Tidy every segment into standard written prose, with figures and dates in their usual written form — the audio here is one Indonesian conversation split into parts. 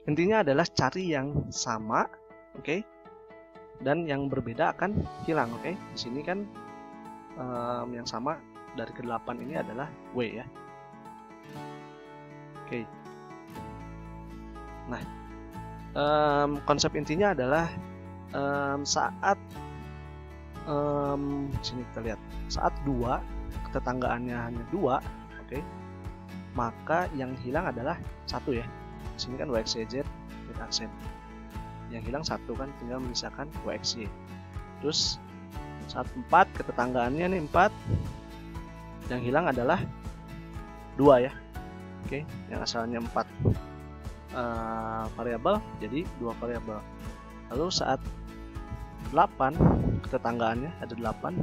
Intinya adalah cari yang sama, oke, dan yang berbeda akan hilang, oke. Di sini kan yang sama dari ke-8 ini adalah W ya. Oke. Nah, konsep intinya adalah saat sini kita lihat, saat 2 ketetanggaannya hanya 2, oke, maka yang hilang adalah 1 ya. Di sini kan WXYZ with aksen. Yang hilang 1 kan, tinggal menyisakan WXY. Terus saat 4 ketetanggaannya nih 4, yang hilang adalah 2 ya. Oke, yang asalnya 4 variabel jadi 2 variabel. Lalu saat 8 ketetanggaannya ada 8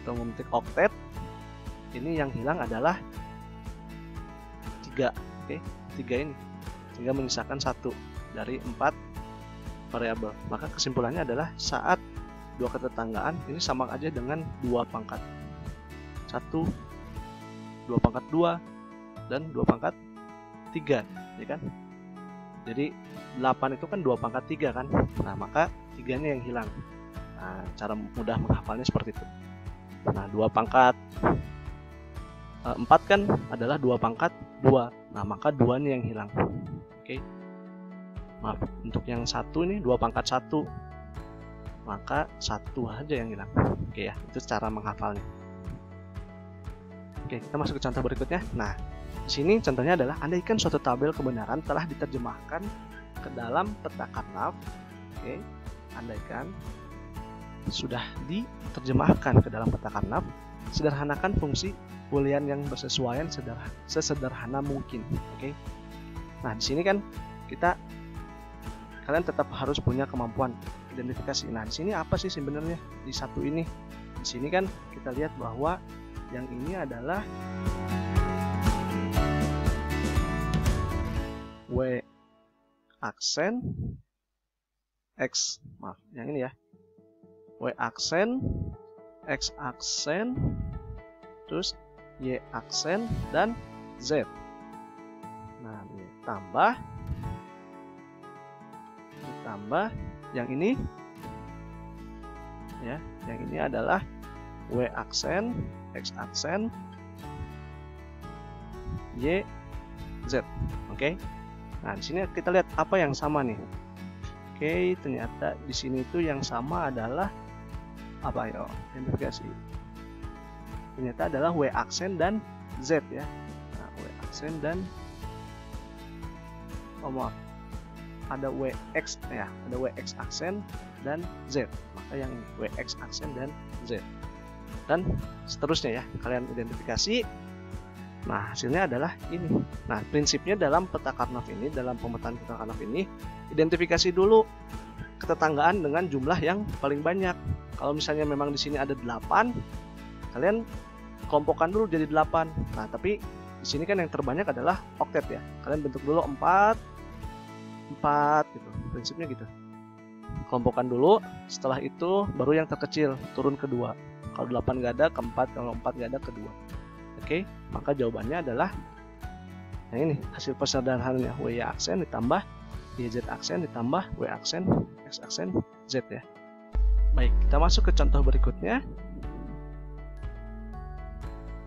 atau memetik oktet, ini yang hilang adalah 3, oke, 3 ini, sehingga menyisakan 1 dari 4 variabel. Maka kesimpulannya adalah saat 2 ketetanggaan ini sama aja dengan 2 pangkat 1, 2 pangkat 2, dan 2 pangkat 3, ya kan? Jadi 8 itu kan 2 pangkat 3 kan? Nah, maka 3-nya yang hilang. Nah, cara mudah menghafalnya seperti itu. Nah, 2 pangkat 4 kan adalah 2 pangkat 2. Nah, maka 2-nya yang hilang. Oke. Maaf, untuk yang 1 ini 2 pangkat 1. Maka 1 aja yang hilang. Oke ya, itu cara menghafalnya. Oke, kita masuk ke contoh berikutnya. Nah, di sini contohnya adalah andaikan suatu tabel kebenaran telah diterjemahkan ke dalam peta karnaf. Oke, andaikan sudah diterjemahkan ke dalam peta karnaf, sederhanakan fungsi boolean yang bersesuaian sesederhana mungkin. Oke. Nah, di sini kan kalian tetap harus punya kemampuan identifikasi. Nah, di sini apa sih sebenarnya di satu ini? Di sini kan kita lihat bahwa yang ini adalah W aksen X, maaf, yang ini ya. W aksen, X aksen, terus Y aksen, dan Z. Nah, ditambah yang ini ya, yang ini adalah W aksen, X aksen, Y, Z. Oke. Nah, di sini kita lihat apa yang sama nih. Oke, ternyata di sini itu yang sama adalah apa ya? Identifikasi. Ternyata adalah W aksen dan Z ya. Nah, W aksen dan maaf, ada WX ya, ada WX aksen dan Z. Maka yang WX aksen dan Z. Dan seterusnya ya, kalian identifikasi. Nah, hasilnya adalah ini. Nah, prinsipnya dalam peta karnaf ini, dalam pemetaan peta karnaf ini, identifikasi dulu ketetanggaan dengan jumlah yang paling banyak. Kalau misalnya memang di sini ada 8, kalian kelompokkan dulu jadi 8. Nah, tapi di sini kan yang terbanyak adalah oktet ya. Kalian bentuk dulu 4 gitu. Prinsipnya gitu. Kelompokkan dulu, setelah itu baru yang terkecil turun ke 2. Kalau 8 nggak ada, ke 4, kalau 4 nggak ada, ke 2. Oke, maka jawabannya adalah nah ini hasil persederhanaannya, W aksen ditambah YZ aksen ditambah W aksen X aksen Z ya. Baik, kita masuk ke contoh berikutnya.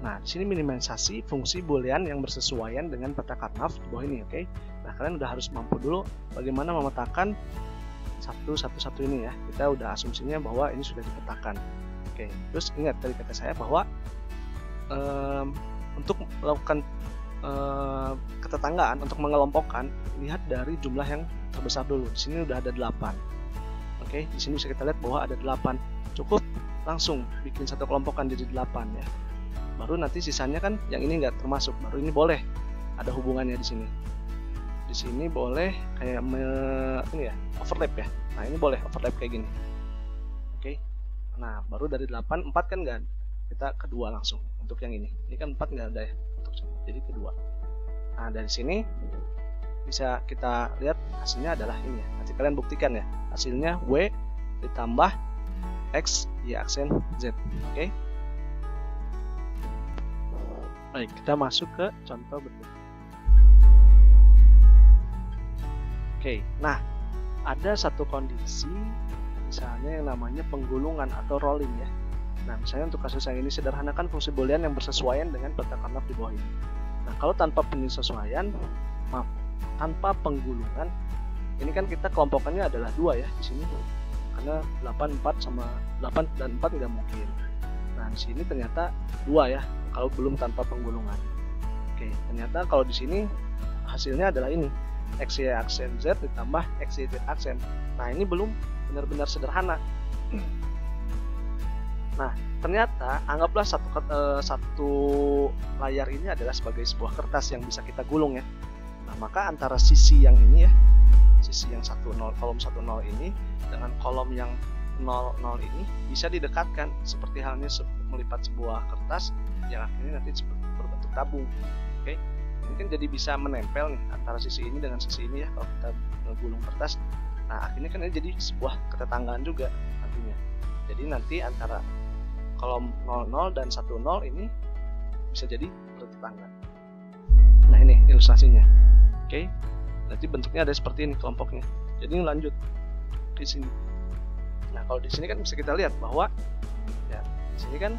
Nah, di sini minimalisasi fungsi boolean yang bersesuaian dengan peta karnaf di bawah ini, oke. Nah, kalian udah harus mampu dulu bagaimana memetakan satu ini ya. Kita udah asumsinya bahwa ini sudah dipetakan. Oke, terus ingat tadi kata saya bahwa untuk melakukan ketetanggaan, untuk mengelompokkan, lihat dari jumlah yang terbesar dulu. Di sini udah ada 8. Oke, di sini bisa kita lihat bahwa ada 8. Cukup langsung bikin satu kelompokan jadi 8 ya. Baru nanti sisanya kan yang ini nggak termasuk, baru ini boleh ada hubungannya di sini. Di sini boleh kayak ini ya, overlap ya. Nah, ini boleh overlap kayak gini. Oke. Nah, baru dari 8, 4 kan nggak, kita kedua langsung untuk yang ini. Ini kan 4 nggak ada ya, untuk jadi kedua. Nah, dari sini bisa kita lihat hasilnya adalah ini ya. Nanti kalian buktikan ya. Hasilnya W ditambah X Y aksen Z. Oke. Baik, kita masuk ke contoh berikutnya. Oke, nah ada satu kondisi misalnya yang namanya penggulungan atau rolling ya. Nah, misalnya untuk kasus yang ini sederhanakan fungsi boolean yang bersesuaian dengan peta karnaf di bawah ini. Nah, kalau tanpa penyesuaian, tanpa penggulungan, ini kan kita kelompokannya adalah 2 ya di sini. Karena 8 sama 8 dan 4 nggak mungkin. Nah, di sini ternyata 2 ya kalau belum tanpa penggulungan. Oke, ternyata kalau di sini hasilnya adalah ini. XY aksen Z ditambah XY Z aksen. Nah, ini belum benar-benar sederhana. Nah, ternyata anggaplah satu layar ini adalah sebagai sebuah kertas yang bisa kita gulung ya. Nah, maka antara sisi yang ini ya, sisi yang 10, kolom 10 ini dengan kolom yang 00 ini bisa didekatkan seperti halnya melipat sebuah kertas yang akhirnya nanti berbentuk tabung. Oke. Ini kan jadi bisa menempel nih antara sisi ini dengan sisi ini ya kalau kita gulung kertas. Nah, akhirnya kan ini jadi sebuah ketetanggaan juga nantinya. Jadi nanti antara kolom 00 dan 10 ini bisa jadi bertetangga. Nah, ini ilustrasinya. Oke. Nanti bentuknya ada seperti ini kelompoknya. Jadi lanjut di sini. Nah, kalau di sini kan bisa kita lihat bahwa ya di sini kan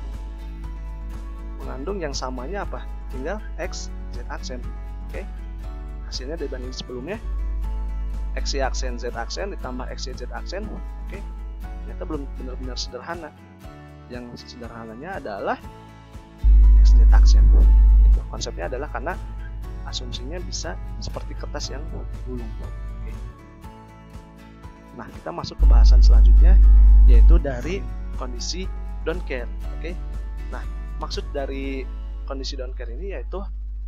mengandung yang samanya apa? Tinggal X Z aksen. Oke. Hasilnya dibanding sebelumnya XY aksen Z aksen ditambah XY Z aksen. Oke. Ternyata belum benar-benar sederhana. Yang sederhananya adalah XZ aksen. Itu konsepnya adalah karena asumsinya bisa seperti kertas yang digulung. Oke. Nah, kita masuk ke bahasan selanjutnya yaitu dari kondisi don't care. Oke. Nah, maksud dari kondisi don't care ini yaitu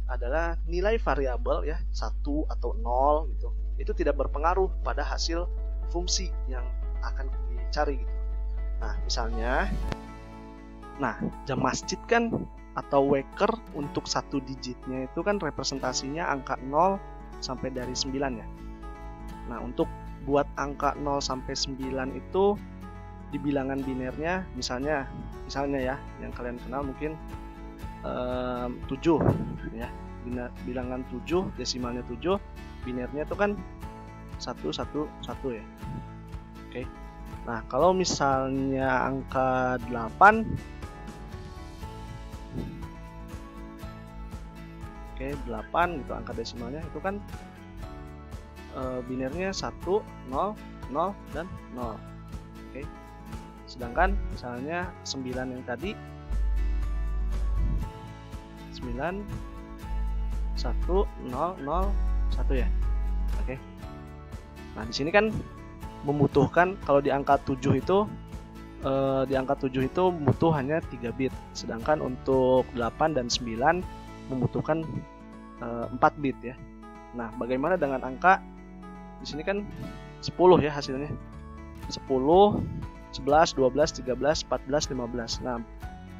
adalah nilai variabel ya 1 atau 0 gitu. Itu tidak berpengaruh pada hasil fungsi yang akan dicari gitu. Nah, misalnya jam masjid kan atau waker untuk 1 digitnya itu kan representasinya angka 0 sampai dari 9 ya. Nah, untuk buat angka 0 sampai 9 itu di bilangan binernya misalnya ya yang kalian kenal mungkin 7 ya, bilangan 7 desimalnya 7, binernya itu kan 111 ya. Oke. Nah, kalau misalnya angka 8 gitu angka desimalnya itu kan binernya 1 0 0 dan 0. Oke. Sedangkan misalnya 9 yang tadi 9 1 0 0 1 ya. Oke. Nah, di sini kan membutuhkan kalau di angka 7 itu butuh hanya 3 bit. Sedangkan untuk 8 dan 9 membutuhkan 4 bit ya. Nah, bagaimana dengan angka di sini kan 10 ya hasilnya. 10, 11, 12, 13, 14, 15. Nah,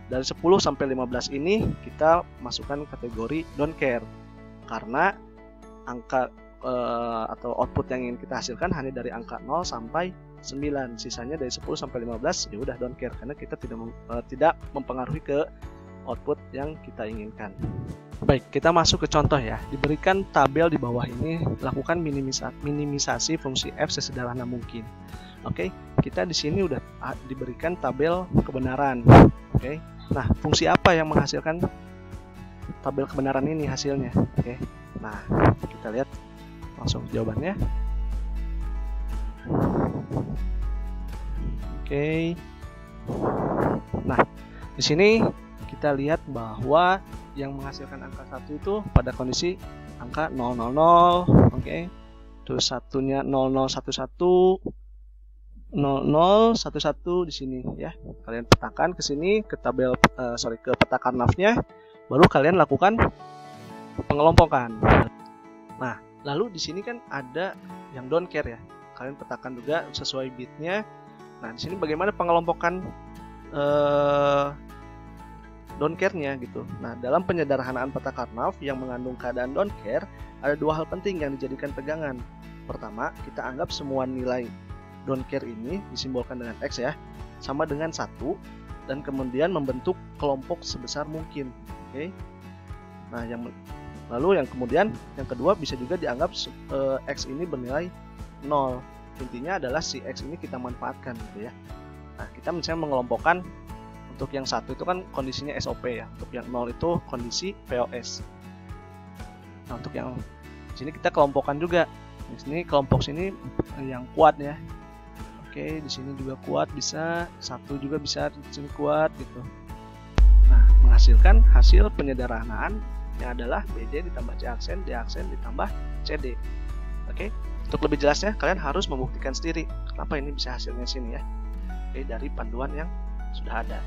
dari 10 sampai 15 ini kita masukkan kategori don't care karena angka atau output yang ingin kita hasilkan hanya dari angka 0 sampai 9. Sisanya dari 10 sampai 15 ya udah don't care karena kita tidak mempengaruhi ke output yang kita inginkan. Baik, kita masuk ke contoh ya. Diberikan tabel di bawah ini, lakukan minimisasi fungsi f sesederhana mungkin. Oke, kita di sini udah diberikan tabel kebenaran. Oke. Nah, fungsi apa yang menghasilkan tabel kebenaran ini hasilnya? Oke. Nah, kita lihat langsung jawabannya. Oke. Nah, di sini kita lihat bahwa yang menghasilkan angka 1 itu pada kondisi angka 000, oke. Terus satunya 0011 0011 di sini ya. Kalian petakan ke sini ke tabel ke peta karnafnya, baru kalian lakukan pengelompokan. Nah, lalu di sini kan ada yang don't care ya. Kalian petakan juga sesuai bitnya. Nah, di sini bagaimana pengelompokan don't care-nya gitu. Nah, dalam penyederhanaan peta karnaf yang mengandung keadaan don't care, ada 2 hal penting yang dijadikan pegangan. Pertama, kita anggap semua nilai don't care ini disimbolkan dengan X ya, sama dengan 1 dan kemudian membentuk kelompok sebesar mungkin. Oke. Nah, Lalu yang kemudian yang kedua bisa juga dianggap X ini bernilai 0. Intinya adalah si X ini kita manfaatkan gitu ya. Nah, kita misalnya mengelompokkan untuk yang satu itu kan kondisinya SOP ya. Untuk yang 0 itu kondisi POS. Nah, untuk yang sini kita kelompokkan juga. Di sini kelompok sini yang kuat ya. Oke, di sini juga kuat bisa, satu juga bisa di sini kuat gitu. Nah, menghasilkan hasil penyederhanaan yang adalah BD ditambah C aksen, D aksen ditambah CD. Oke, untuk lebih jelasnya kalian harus membuktikan sendiri kenapa ini bisa hasilnya sini ya. Oke, dari panduan yang sudah ada.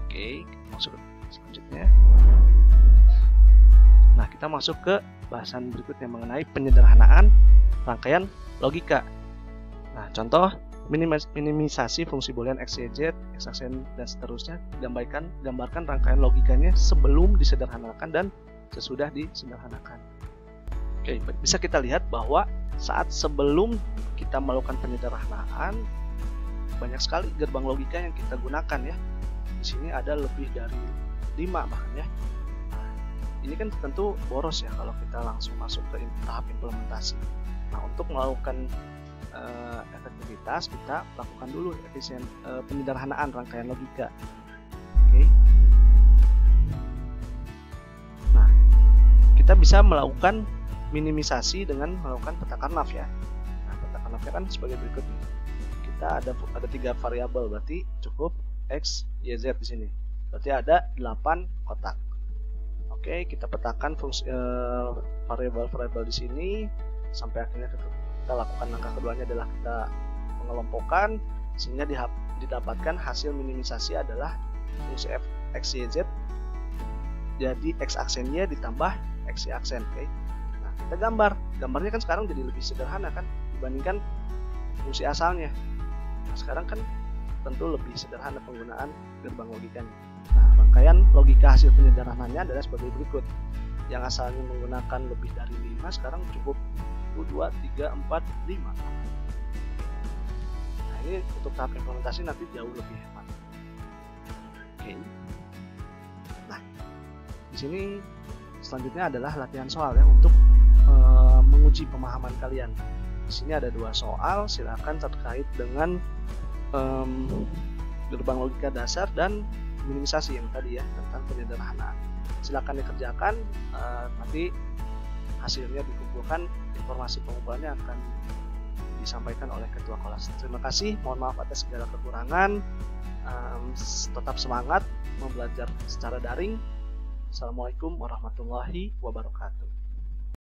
Oke, masuk selanjutnya. Nah, kita masuk ke bahasan berikutnya mengenai penyederhanaan rangkaian logika. Nah, contoh minimisasi fungsi boolean x, y, z, x aksen dan seterusnya gambarkan rangkaian logikanya sebelum disederhanakan dan sesudah disederhanakan. Oke, bisa kita lihat bahwa saat sebelum kita melakukan penyederhanaan banyak sekali gerbang logika yang kita gunakan ya. Di sini ada lebih dari 5 bahkan ya. Nah, ini kan tentu boros ya kalau kita langsung masuk ke tahap implementasi. Nah, untuk melakukan efektivitas kita lakukan dulu penyederhanaan rangkaian logika. Oke. Nah, kita bisa melakukan minimisasi dengan melakukan peta Karnaugh ya. Nah, peta Karnaugh-nya kan sebagai berikut nih. Kita ada 3 variabel, berarti cukup x, y, z di sini. Berarti ada 8 kotak. Oke, kita petakan fungsi variabel-variabel di sini sampai akhirnya kita lakukan langkah keduanya adalah kita mengelompokkan sehingga didapatkan hasil minimisasi adalah fungsi f x, y, z jadi x aksen y ditambah x, y aksen. Oke. Nah, kita gambarnya kan sekarang jadi lebih sederhana kan dibandingkan fungsi asalnya. Nah, sekarang kan tentu lebih sederhana penggunaan gerbang logikanya. Nah, rangkaian logika hasil penyederhanaannya adalah sebagai berikut. Yang asalnya menggunakan lebih dari 5 sekarang cukup 1, 2, 3, 4, 5. Nah, ini untuk tahap implementasi nanti jauh lebih hemat. Oke. Nah, di sini selanjutnya adalah latihan soal ya untuk menguji pemahaman kalian. Di sini ada 2 soal, silakan terkait dengan gerbang logika dasar dan minimisasi yang tadi ya tentang penyederhanaan. Silakan dikerjakan, nanti hasilnya dikumpulkan, informasi pengumpulannya akan disampaikan oleh ketua kelas. Terima kasih, mohon maaf atas segala kekurangan. Tetap semangat membelajar secara daring. Assalamualaikum warahmatullahi wabarakatuh.